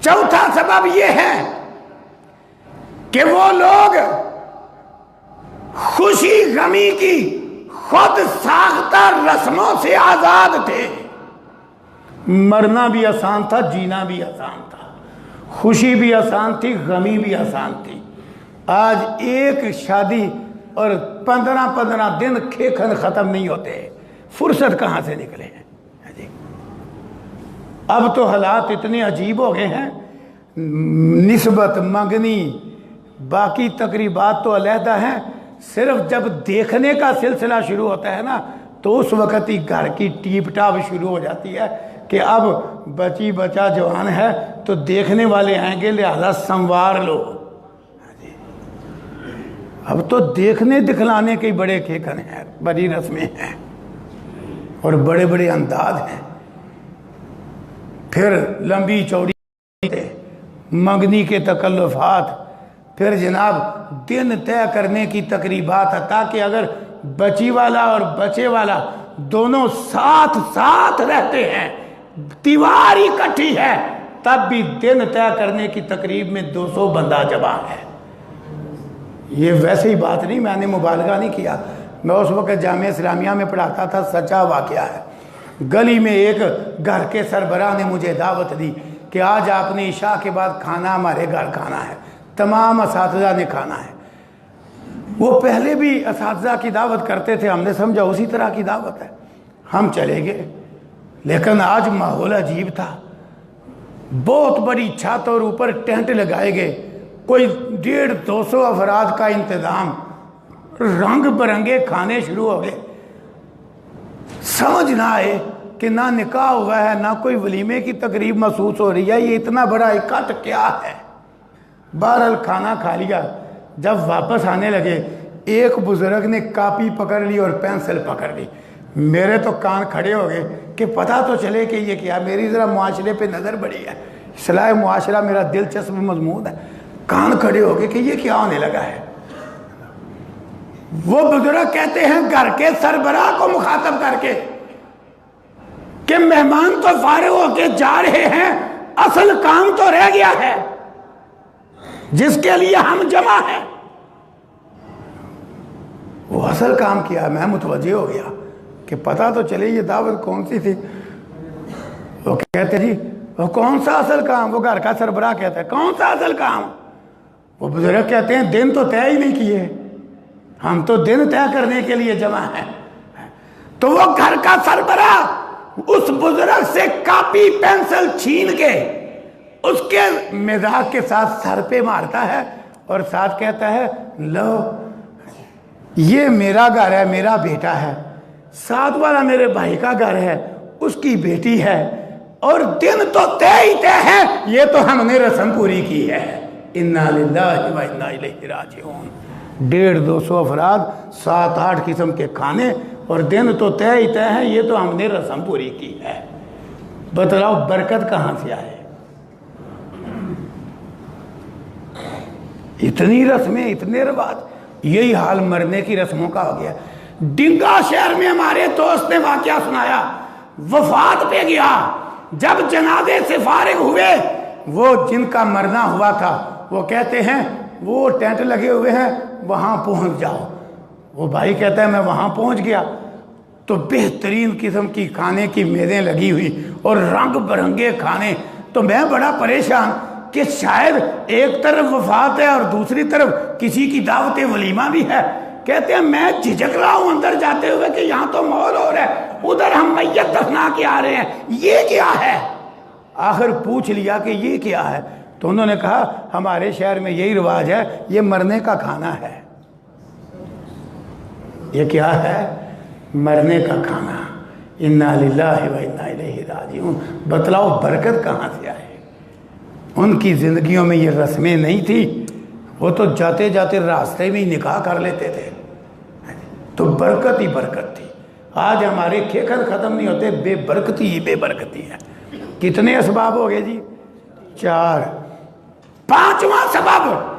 چوتھا سبب یہ ہے کہ وہ لوگ خوشی غمی کی خود ساختہ رسموں سے آزاد تھے۔ مرنا بھی آسان تھا، جینا بھی آسان تھا، خوشی بھی آسان تھی، غمی بھی آسان تھی۔ آج ایک شادی اور 15 دن کھیکھن ختم نہیں ہوتے، فرصت کہاں سے نکلے ہیں؟ اب تو حالات اتنے عجیب ہو گئے ہیں، نسبت منگنی باقی تقریبات تو علیحدہ ہیں، صرف جب دیکھنے کا سلسلہ شروع ہوتا ہے نا تو اس وقت ہی گھر کی ٹیپ ٹاپ شروع ہو جاتی ہے کہ اب بچی بچہ جوان ہے تو دیکھنے والے آئیں گے، لہذا سنوار لو۔ اب تو دیکھنے دکھلانے کے بڑے کھیکن ہیں، بڑی رسمیں ہیں اور بڑے بڑے انداز ہیں۔ پھر لمبی چوڑی منگنی کے تکلفات، پھر جناب دن طے کرنے کی تقریبات، تاکہ اگر بچی والا اور بچے والا دونوں ساتھ ساتھ رہتے ہیں، دیوار ہی کٹھی ہے، تب بھی دن طے کرنے کی تقریب میں 200 بندہ جمع ہے۔ یہ ویسے ہی بات نہیں، میں نے مبالغہ نہیں کیا، میں اس وقت جامعہ اسلامیہ میں پڑھاتا تھا، سچا واقعہ ہے۔ گلی میں ایک گھر کے سربراہ نے مجھے دعوت دی کہ آج آپ نے عشاء کے بعد کھانا ہمارے گھر کھانا ہے، تمام اساتذہ نے کھانا ہے۔ وہ پہلے بھی اساتذہ کی دعوت کرتے تھے، ہم نے سمجھا اسی طرح کی دعوت ہے، ہم چلے گئے۔ لیکن آج ماحول عجیب تھا، بہت بڑی چھت اور اوپر ٹینٹ لگائے گئے، کوئی 150-200 افراد کا انتظام، رنگ برنگے کھانے شروع ہو گئے۔ سمجھ نہ آئے کہ نہ نکاح ہوا ہے، نہ کوئی ولیمے کی تقریب محسوس ہو رہی ہے، یہ اتنا بڑا اکٹھ کیا ہے؟ بہرحال کھانا کھا لیا۔ جب واپس آنے لگے، ایک بزرگ نے کاپی پکڑ لی اور پینسل پکڑ لی، میرے تو کان کھڑے ہو گئے کہ پتہ تو چلے کہ یہ کیا۔ میری ذرا معاشرے پہ نظر بڑی ہے، اصلاح معاشرہ میرا دلچسپ مضمون ہے۔ کان کھڑے ہو گئے کہ یہ کیا ہونے لگا ہے۔ وہ بزرگ کہتے ہیں گھر کے سربراہ کو مخاطب کر کے کہ مہمان تو فارغ ہو کے جا رہے ہیں، اصل کام تو رہ گیا ہے جس کے لیے ہم جمع ہیں۔ وہ اصل کام کیا، میں متوجہ ہو گیا کہ پتہ تو چلے یہ دعوت کون سی تھی۔ وہ کہتے جی وہ کون سا اصل کام؟ وہ گھر کا سربراہ کہتا ہے کون سا اصل کام؟ وہ بزرگ کہتے ہیں دن تو طے ہی نہیں کیے، ہم تو دن طے کرنے کے لیے جمع ہیں۔ تو وہ گھر کا سربراہ اس بزرگ سے کاپی پینسل چھین کے اس کے مزاج کے ساتھ سر پہ مارتا ہے اور ساتھ کہتا ہے لو یہ میرا گھر ہے، میرا بیٹا ہے، ساتھ والا میرے بھائی کا گھر ہے، اس کی بیٹی ہے، اور دن تو طے ہی طے ہے، یہ تو ہم نے رسم پوری کی ہے۔ انا للہ و انا الیہ راجعون۔ 150-200 افراد، 7-8 قسم کے کھانے، اور دن تو طے ہی طے ہے، یہ تو ہم نے رسم پوری کی ہے۔ بتلاؤ برکت کہاں سے آئے؟ اتنی رسمیں، اتنے رواج۔ یہی حال مرنے کی رسموں کا ہو گیا۔ ڈنگا شہر میں ہمارے دوست نے واقعہ سنایا، وفات پہ گیا، جب جنازے سے فارغ ہوئے، وہ جن کا مرنا ہوا تھا وہ کہتے ہیں وہ ٹینٹ لگے ہوئے ہیں وہاں پہنچ جاؤ۔ وہ بھائی کہتا ہے میں وہاں پہنچ گیا تو بہترین قسم کی کھانے کی میزیں لگی ہوئی اور رنگ برنگے کھانے، تو میں بڑا پریشان کہ شاید ایک طرف وفات ہے اور دوسری طرف کسی کی دعوت ولیمہ بھی ہے۔ کہتے ہیں میں جھجک رہا ہوں اندر جاتے ہوئے کہ یہاں تو ماحول ہو رہا ہے، ادھر ہم میت دفنا کے آ رہے ہیں، یہ کیا ہے؟ آخر پوچھ لیا کہ یہ کیا ہے، تو انہوں نے کہا ہمارے شہر میں یہی رواج ہے، یہ مرنے کا کھانا ہے۔ یہ کیا ہے؟ مرنے کا کھانا۔ انا للہ و انا الیہ راجعون۔ بتلاؤ برکت کہاں سے آئے؟ ان کی زندگیوں میں یہ رسمیں نہیں تھی، وہ تو جاتے جاتے راستے میں ہی نکاح کر لیتے تھے، تو برکت ہی برکت تھی۔ آج ہمارے کھیکر ختم نہیں ہوتے، بے برکتی ہی بے برکتی ہے۔ کتنے اسباب ہو گئے جی؟ 4۔ 5واں سبب